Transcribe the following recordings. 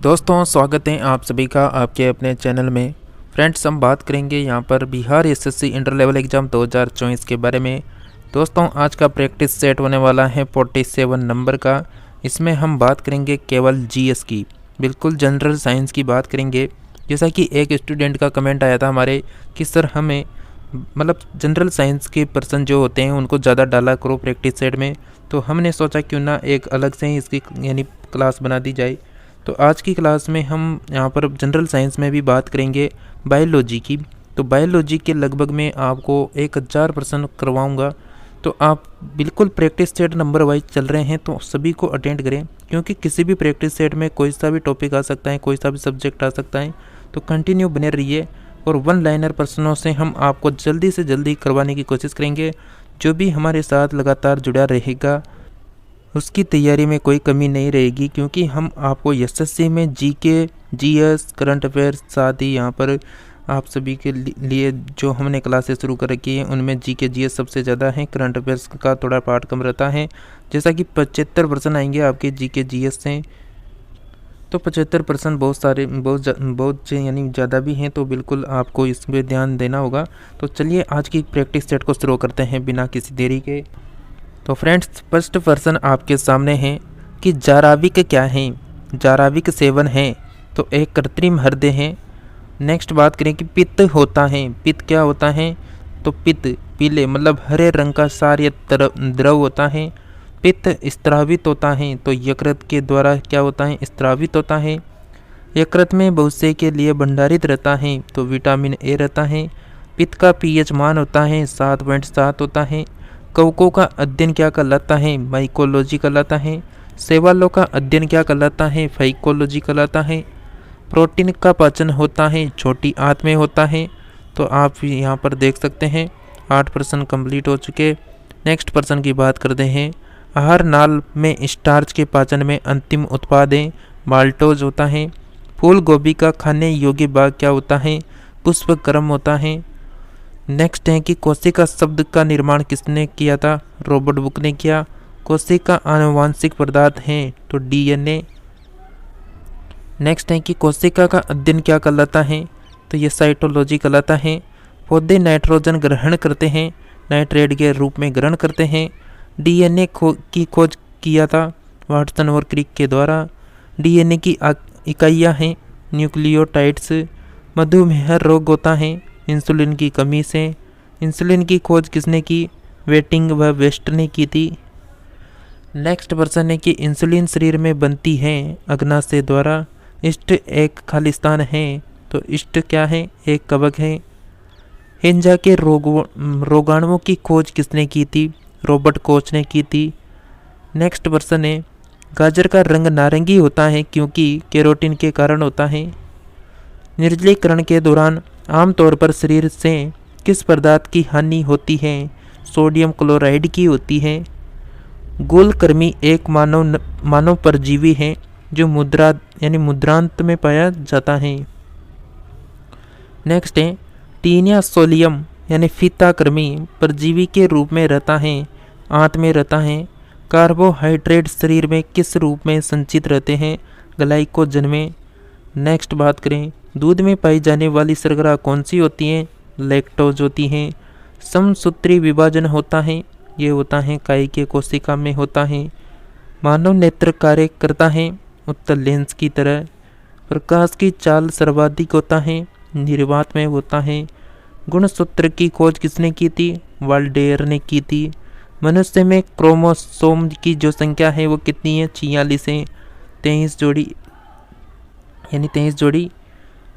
दोस्तों स्वागत है आप सभी का आपके अपने चैनल में। फ्रेंड्स हम बात करेंगे यहाँ पर Bihar SSC inter level exam 2024 के बारे में। दोस्तों आज का प्रैक्टिस सेट होने वाला है 47 नंबर का। इसमें हम बात करेंगे केवल जीएस की, बिल्कुल जनरल साइंस की बात करेंगे। जैसा कि एक स्टूडेंट का कमेंट आया था हमारे कि सर हमें मतलब जनरल साइंस के पर्सन जो होते हैं उनको ज़्यादा डाला करो प्रैक्टिस सेट में, तो हमने सोचा क्यों ना एक अलग से ही इसकी यानी क्लास बना दी जाए। तो आज की क्लास में हम यहाँ पर जनरल साइंस में भी बात करेंगे बायोलॉजी की। तो बायोलॉजी के लगभग मैं आपको 1000% करवाऊँगा। तो आप बिल्कुल प्रैक्टिस सेट नंबर वाइज चल रहे हैं तो सभी को अटेंड करें, क्योंकि किसी भी प्रैक्टिस सेट में कोई सा भी टॉपिक आ सकता है, कोई सा भी सब्जेक्ट आ सकता है। तो कंटिन्यू बने रहिए और वन लाइनर प्रश्नों से हम आपको जल्दी से जल्दी करवाने की कोशिश करेंगे। जो भी हमारे साथ लगातार जुड़ा रहेगा उसकी तैयारी में कोई कमी नहीं रहेगी, क्योंकि हम आपको एसएससी में जीके, जीएस, करंट अफेयर्स साथ ही यहाँ पर आप सभी के लिए जो हमने क्लासेस शुरू कर रखी है उनमें जीके जीएस सबसे ज़्यादा है, करंट अफेयर्स का थोड़ा पार्ट कम रहता है। जैसा कि 75% आएंगे आपके जीके जीएस से, तो 75% बहुत सारे बहुत यानी ज़्यादा भी हैं, तो बिल्कुल आपको इस पर ध्यान देना होगा। तो चलिए आज की प्रैक्टिस सेट को शुरू करते हैं बिना किसी देरी के। तो फ्रेंड्स फर्स्ट पर्सन आपके सामने है कि जाराविक क्या है। जाराविक सेवन है तो एक कृत्रिम हृदय है। नेक्स्ट बात करें कि पित्त होता है। पित्त क्या होता है? तो पित्त पीले मतलब हरे रंग का सार्य द्रव होता है। पित्त स्त्रावित होता है तो यकृत के द्वारा क्या होता है? स्त्रावित होता है। यकृत में बहुत से के लिए भंडारित रहता है तो विटामिन ए रहता है। पित्त का पीएच मान होता है 7.7 होता है। कवकों का अध्ययन क्या कहलाता है? माइकोलॉजी कहलाता है। शैवालों का अध्ययन क्या कहलाता है? फाइकोलॉजी कहलाता है। प्रोटीन का पाचन होता है छोटी आंत में होता है। तो आप यहाँ पर देख सकते हैं 8% कंप्लीट हो चुके। नेक्स्ट पर्सन की बात करते हैं। आहार नाल में स्टार्च के पाचन में अंतिम उत्पाद है माल्टोज होता है। फूल गोभी का खाने योग्य भाग क्या होता है? पुष्पक्रम होता है। नेक्स्ट है कि कोशिका शब्द का निर्माण किसने किया था? रॉबर्ट बुक ने किया। कोशिका आनुवांशिक पदार्थ है तो डीएनए। नेक्स्ट है कि कोशिका का अध्ययन क्या कहलाता है? तो ये साइटोलॉजी कहलाता है। पौधे नाइट्रोजन ग्रहण करते हैं, नाइट्रेट के रूप में ग्रहण करते हैं। डीएनए की खोज किया था वाटसन और क्रिक के द्वारा। डीएनए की इकाइयाँ हैं न्यूक्लियोटाइड्स। मधुमेह रोग होता है इंसुलिन की कमी से। इंसुलिन की खोज किसने की? वेटिंग व वेस्ट ने की थी। नेक्स्ट पर्सन है कि इंसुलिन शरीर में बनती है अग्नाशय द्वारा। इष्ट एक खालिस्तान है तो इष्ट क्या है? एक कवक है। हिंजा के रोगाणुओं की खोज किसने की थी? रॉबर्ट कोच ने की थी। नेक्स्ट पर्सन है गाजर का रंग नारंगी होता है क्योंकि कैरोटीन के कारण होता है। निर्जलीकरण के दौरान आमतौर पर शरीर से किस पदार्थ की हानि होती है? सोडियम क्लोराइड की होती है। गोलकृमि एक मानव परजीवी है जो मुद्रांत में पाया जाता है। नेक्स्ट है टीनिया सोलियम यानी फीताकृमि परजीवी के रूप में रहता है, आंत में रहता है। कार्बोहाइड्रेट शरीर में किस रूप में संचित रहते हैं? ग्लाइकोजन में। नेक्स्ट बात करें दूध में पाई जाने वाली शर्करा कौन सी होती है? लैक्टोज होती है। समसूत्री विभाजन होता है, ये होता है काई के कोशिका में होता है। मानव नेत्र कार्य करता है उत्तल लेंस की तरह। प्रकाश की चाल सर्वाधिक होता है निर्वात में होता है। गुणसूत्र की खोज किसने की थी? वाल्डेयर ने की थी। मनुष्य में क्रोमोसोम की जो संख्या है वो कितनी है? 46 है, 23 जोड़ी यानी 23 जोड़ी।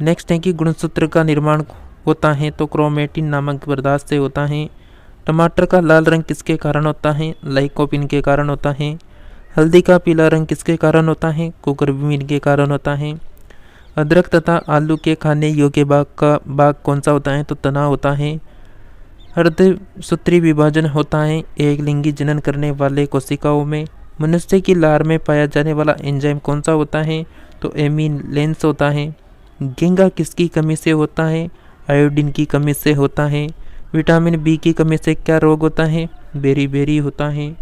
नेक्स्ट है कि गुणसूत्र का निर्माण होता है तो क्रोमेटिन नामक पदार्थ से होता है। टमाटर का लाल रंग किसके कारण होता है? लाइकोपिन के कारण होता है। हल्दी का पीला रंग किसके कारण होता है? कुकुरबिन के कारण होता है। अदरक तथा आलू के खाने योग्य भाग कौन सा होता है? तो तना होता है। अर्धसूत्री विभाजन होता है एक लिंगी जनन करने वाले कोशिकाओं में। मनुष्य की लार में पाया जाने वाला एंजाइम कौन सा होता है? तो एमिलेंस होता है। गेंगा किसकी कमी से होता है? आयोडीन की कमी से होता है। विटामिन बी की कमी से क्या रोग होता है? बेरी होता है।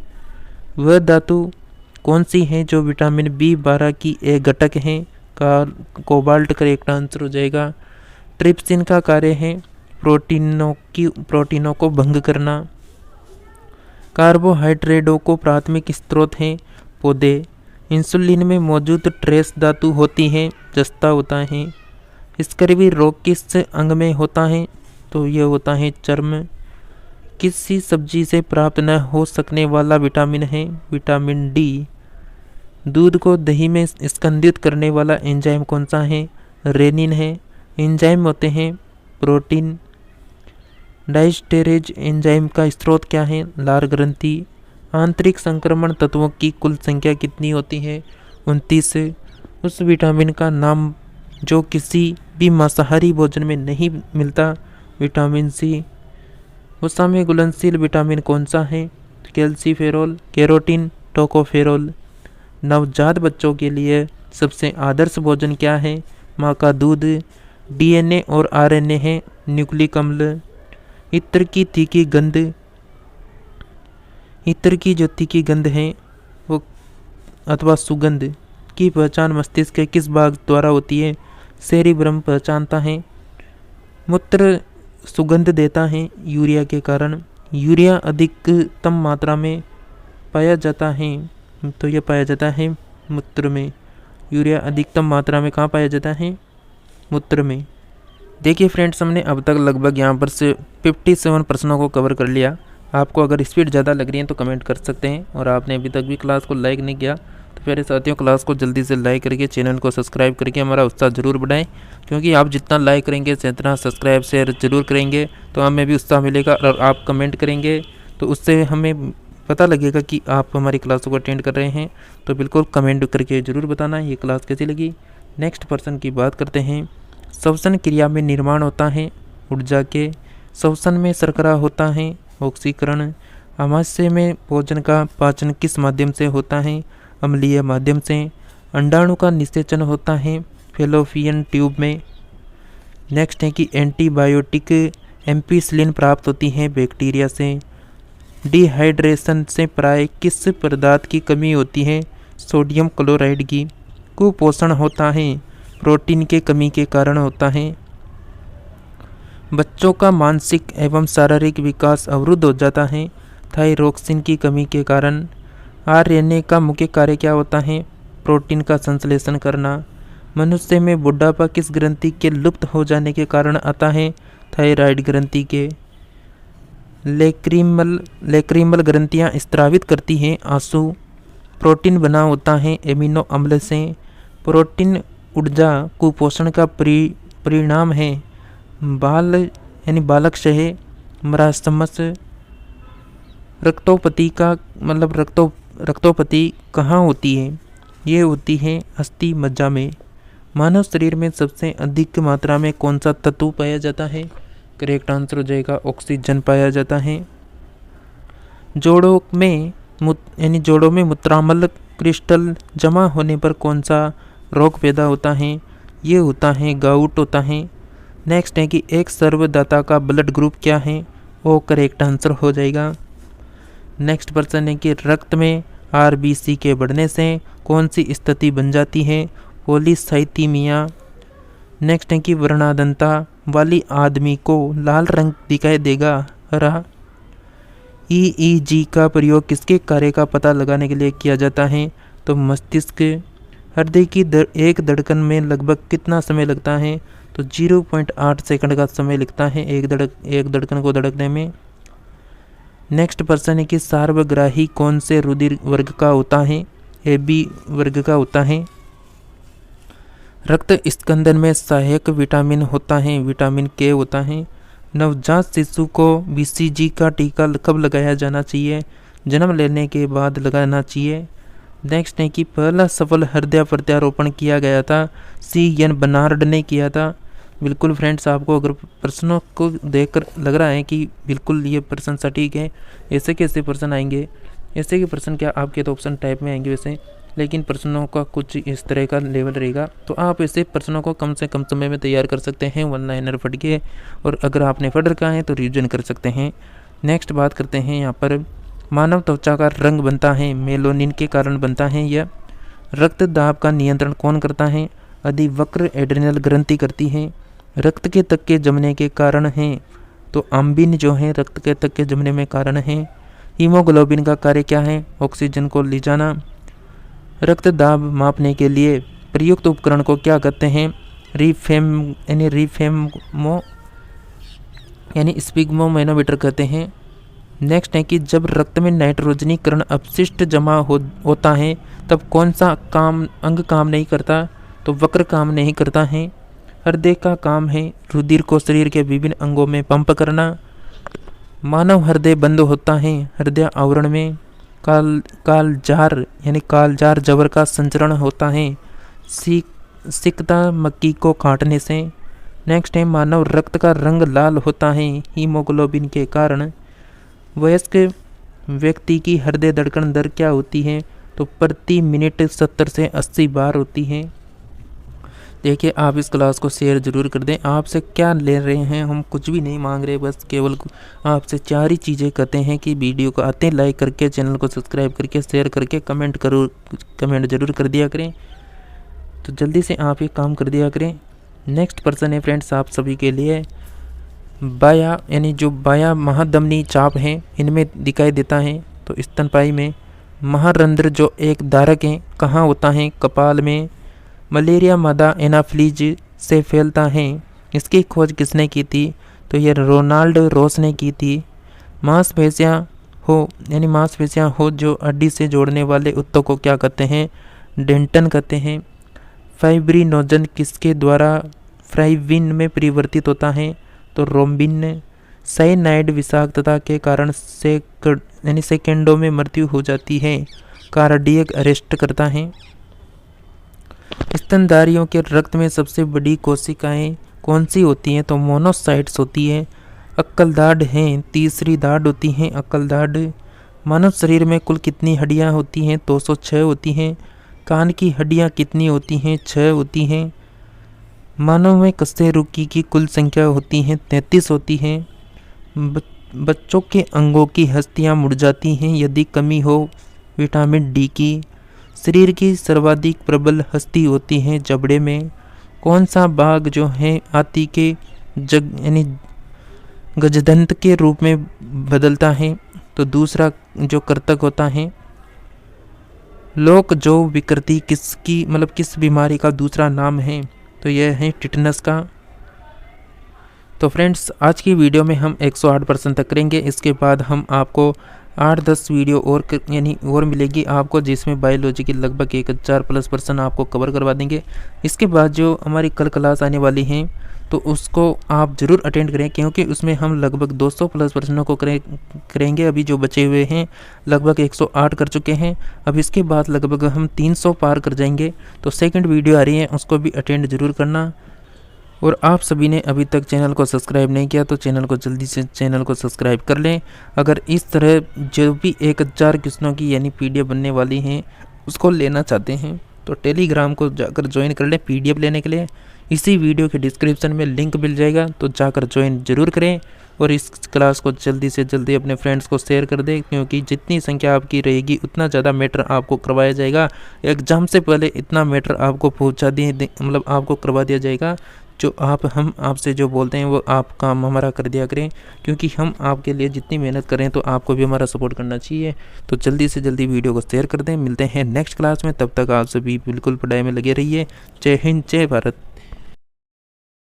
वह धातु कौन सी है जो विटामिन बी12 की एक घटक है? कोबाल्ट करेक्ट आंसर हो जाएगा। ट्रिप्सिन का कार्य है प्रोटीनों को भंग करना। कार्बोहाइड्रेटों को प्राथमिक स्रोत हैं पौधे। इंसुलिन में मौजूद ट्रेस धातु होती है, जस्ता होता है। स्कर्वी रोग किस अंग में होता है? तो यह होता है चर्म। किसी सब्जी से प्राप्त न हो सकने वाला विटामिन है विटामिन डी। दूध को दही में स्कंदित करने वाला एंजाइम कौन सा है? रेनिन है। एंजाइम होते हैं प्रोटीन। डाइस्टेरेज एंजाइम का स्रोत क्या है? लार ग्रंथि। आंतरिक संक्रमण तत्वों की कुल संख्या कितनी होती है? 29। उस विटामिन का नाम जो किसी भी मांसाहारी भोजन में नहीं मिलता? Vitamin C. वसा में घुलनशील विटामिन कौन सा है? Calciferol, carotene, tocopherol. नवजात बच्चों के लिए सबसे आदर्श भोजन क्या है? माँ का दूध। डीएनए और आरएनए है न्यूक्लिक अम्ल। इत्र की तीखी गंध, इत्र की जो तीखी गंध है वो अथवा सुगंध की पहचान मस्तिष्क के किस भाग द्वारा होती है? सेरिब्रम पहचानता है। मूत्र सुगंध देता है यूरिया के कारण। यूरिया अधिकतम मात्रा में पाया जाता है, तो यह पाया जाता है मूत्र में। यूरिया अधिकतम मात्रा में कहाँ पाया जाता है? मूत्र में। देखिए फ्रेंड्स, हमने अब तक लगभग यहाँ पर से 57 प्रश्नों को कवर कर लिया। आपको अगर स्पीड ज़्यादा लग रही है तो कमेंट कर सकते हैं, और आपने अभी तक भी क्लास को लाइक नहीं किया तो प्यारे साथियों क्लास को जल्दी से लाइक करके चैनल को सब्सक्राइब करके हमारा उत्साह ज़रूर बढ़ाएं, क्योंकि आप जितना लाइक करेंगे जितना सब्सक्राइब शेयर जरूर करेंगे तो हमें भी उत्साह मिलेगा। और आप कमेंट करेंगे तो उससे हमें पता लगेगा कि आप हमारी क्लासों को अटेंड कर रहे हैं। तो बिल्कुल कमेंट करके ज़रूर बताना ये क्लास कैसी लगी। नेक्स्ट पर्सन की बात करते हैं। श्वसन क्रिया में निर्माण होता है ऊर्जा के। श्वसन में शर्करा होता है ऑक्सीकरण। आमाशय में भोजन का पाचन किस माध्यम से होता है? अम्लीय माध्यम से। अंडाणु का निषेचन होता है फेलोपियन ट्यूब में। नेक्स्ट है कि एंटीबायोटिक एम्पिसिलिन प्राप्त होती है बैक्टीरिया से। डिहाइड्रेशन से प्राय किस पदार्थ की कमी होती है? सोडियम क्लोराइड की। कुपोषण होता है प्रोटीन के कमी के कारण होता है। बच्चों का मानसिक एवं शारीरिक विकास अवरुद्ध हो जाता है थायरोक्सिन की कमी के कारण। आरएनए का मुख्य कार्य क्या होता है? प्रोटीन का संश्लेषण करना। मनुष्य में बुढ़ापा किस ग्रंथि के लुप्त हो जाने के कारण आता है? थायराइड ग्रंथि के। लेक्रिमल ग्रंथियां स्त्रावित करती हैं आंसू। प्रोटीन बना होता है एमिनो अम्ल से। प्रोटीन ऊर्जा कुपोषण का परिणाम है। बाल यानी बालकशय, मरासमस। रक्तोपति का मतलब रक्तोपति कहाँ होती है? ये होती है अस्थि मज्जा में। मानव शरीर में सबसे अधिक मात्रा में कौन सा तत्व पाया जाता है? करेक्ट आंसर हो जाएगा ऑक्सीजन पाया जाता है। जोड़ों में मूत्राम्ल क्रिस्टल जमा होने पर कौन सा रोग पैदा होता है? ये होता है गाउट होता है। नेक्स्ट है कि एक सर्वदाता का ब्लड ग्रुप क्या है? वो करेक्ट आंसर हो जाएगा। नेक्स्ट पर्सन है कि रक्त में आरबीसी के बढ़ने से कौन सी स्थिति बन जाती है? पॉलीसाइथीमिया। नेक्स्ट है कि वर्णांधता वाली आदमी को लाल रंग दिखाई देगा हरा। ईईजी का प्रयोग किसके कार्य का पता लगाने के लिए किया जाता है? तो मस्तिष्क। हृदय की एक धड़कन में लगभग कितना समय लगता है? तो 0.8 सेकंड का समय लगता है एक धड़कन को धड़कने में। नेक्स्ट पर्सन है कि सार्वग्राही कौन से रुधिर वर्ग का होता है? AB वर्ग का होता है। रक्त स्कंदन में सहायक विटामिन होता है विटामिन K होता है। नवजात शिशु को BCG का टीका कब लगाया जाना चाहिए? जन्म लेने के बाद लगाना चाहिए। नेक्स्ट है कि पहला सफल हृदय प्रत्यारोपण किया गया था CN बनार्ड ने किया था। बिल्कुल फ्रेंड्स, आपको अगर प्रश्नों को देखकर लग रहा है कि बिल्कुल ये प्रश्न सटीक है, ऐसे कैसे प्रश्न आएंगे? ऐसे के प्रश्न क्या आपके तो ऑप्शन टाइप में आएंगे वैसे, लेकिन प्रश्नों का कुछ इस तरह का लेवल रहेगा। तो आप ऐसे प्रश्नों को कम से कम समय में तैयार कर सकते हैं वन लाइनर पढ़ के, और अगर आपने पढ़ रखा है तो रिविजन कर सकते हैं। नेक्स्ट बात करते हैं यहाँ पर मानव त्वचा का रंग बनता है मेलानिन के कारण बनता है। यह रक्त दाब का नियंत्रण कौन करता है? अधिवक्र एड्रिनल ग्रंथि करती है। रक्त के तक्के जमने के कारण हैं, तो अम्बिन जो है रक्त के तक्के जमने में कारण है। हीमोग्लोबिन का कार्य क्या है? ऑक्सीजन को ले जाना। रक्त दाब मापने के लिए प्रयुक्त उपकरण को क्या कहते हैं? रिफेमो यानी स्पिग्मोमेनोमीटर कहते हैं। नेक्स्ट है कि जब रक्त में नाइट्रोजनीकरण अपशिष्ट जमा होता है तब कौन सा अंग काम नहीं करता? तो वक्र काम नहीं करता है। हृदय का काम है रुधिर को शरीर के विभिन्न अंगों में पंप करना। मानव हृदय बंद होता है हृदय आवरण में कालजार यानी कालजार जबर का संचरण होता है सिकता मक्की को काटने से। नेक्स्ट है मानव रक्त का रंग लाल होता है हीमोग्लोबिन के कारण। वयस्क व्यक्ति की हृदय धड़कन दर क्या होती है? तो प्रति मिनट 70 से 80 बार होती है। देखिए आप इस क्लास को शेयर ज़रूर कर दें। आपसे क्या ले रहे हैं, हम कुछ भी नहीं मांग रहे, बस केवल आपसे 4 ही चीज़ें कहते हैं कि वीडियो को आते लाइक करके, चैनल को सब्सक्राइब करके, शेयर करके, कमेंट ज़रूर कर दिया करें। तो जल्दी से आप ये काम कर दिया करें। नेक्स्ट पर्सन है फ्रेंड्स आप सभी के लिए बाया यानी जो बाया महाधमनी चाप है इनमें दिखाई देता है। तो स्तनपायी में महारंध्र जो एक धारक है कहाँ होता है? कपाल में। मलेरिया मादा एनाफ्लीज से फैलता है, इसकी खोज किसने की थी? तो यह रोनाल्ड रोस ने की थी। मांसपेशियाँ हो जो हड्डी से जोड़ने वाले उत्तक को क्या कहते हैं? डेंटन कहते हैं। फाइब्रिनोजन किसके द्वारा फ्राइविन में परिवर्तित होता है? तो रोम्बिन। साइनाइड विषाक्तता के कारण सेकेंडों में मृत्यु हो जाती है, कार्डियक अरेस्ट करता है। स्तनधारियों के रक्त में सबसे बड़ी कोशिकाएं कौन सी होती हैं? तो मोनोसाइट्स होती है। अक्कलदाढ़ हैं, तीसरी दाढ़ होती हैं अक्कलदाढ़। मानव शरीर में कुल कितनी हड्डियां होती हैं? 206 होती हैं। कान की हड्डियां कितनी होती हैं? 6 होती हैं। मानव में कशेरुकी की कुल संख्या होती है 33 होती है। बच्चों के अंगों की हस्तियां मुड़ जाती हैं यदि कमी हो विटामिन डी की। शरीर की सर्वाधिक प्रबल हस्ती होती है जबड़े में। कौन सा बाघ जो है हाथी के गजदंत के रूप में बदलता है? तो दूसरा जो कर्तक होता है। लोक जो विकृति किस बीमारी का दूसरा नाम है? तो यह है टिटनस का। तो फ्रेंड्स आज की वीडियो में हम 108% तक करेंगे। इसके बाद हम आपको 8-10 वीडियो और मिलेगी आपको, जिसमें बायोलॉजी की लगभग 1000+ आपको कवर करवा देंगे। इसके बाद जो हमारी कल क्लास आने वाली हैं तो उसको आप ज़रूर अटेंड करें, क्योंकि उसमें हम लगभग 200+ प्रश्नों को करेंगे। अभी जो बचे हुए हैं लगभग 108 कर चुके हैं। अब इसके बाद लगभग हम 300 पार कर जाएंगे। तो सेकंड वीडियो आ रही है, उसको भी अटेंड ज़रूर करना। और आप सभी ने अभी तक चैनल को सब्सक्राइब नहीं किया तो चैनल को जल्दी से सब्सक्राइब कर लें। अगर इस तरह जो भी 1000 क्वेश्चनों की यानी PDF बनने वाली हैं उसको लेना चाहते हैं तो टेलीग्राम को जाकर ज्वाइन कर लें PDF लेने के लिए। इसी वीडियो के डिस्क्रिप्शन में लिंक मिल जाएगा, तो जाकर ज्वाइन ज़रूर करें। और इस क्लास को जल्दी से जल्दी अपने फ्रेंड्स को शेयर कर दें, क्योंकि जितनी संख्या आपकी रहेगी उतना ज़्यादा मैटर आपको करवाया जाएगा। एग्ज़ाम से पहले इतना मैटर आपको आपको करवा दिया जाएगा। जो हम आपसे जो बोलते हैं वो आप काम हमारा कर दिया करें, क्योंकि हम आपके लिए जितनी मेहनत करें तो आपको भी हमारा सपोर्ट करना चाहिए। तो जल्दी से जल्दी वीडियो को शेयर कर दें। मिलते हैं नेक्स्ट क्लास में, तब तक आप सभी बिल्कुल पढ़ाई में लगे रहिए। जय हिंद, जय भारत।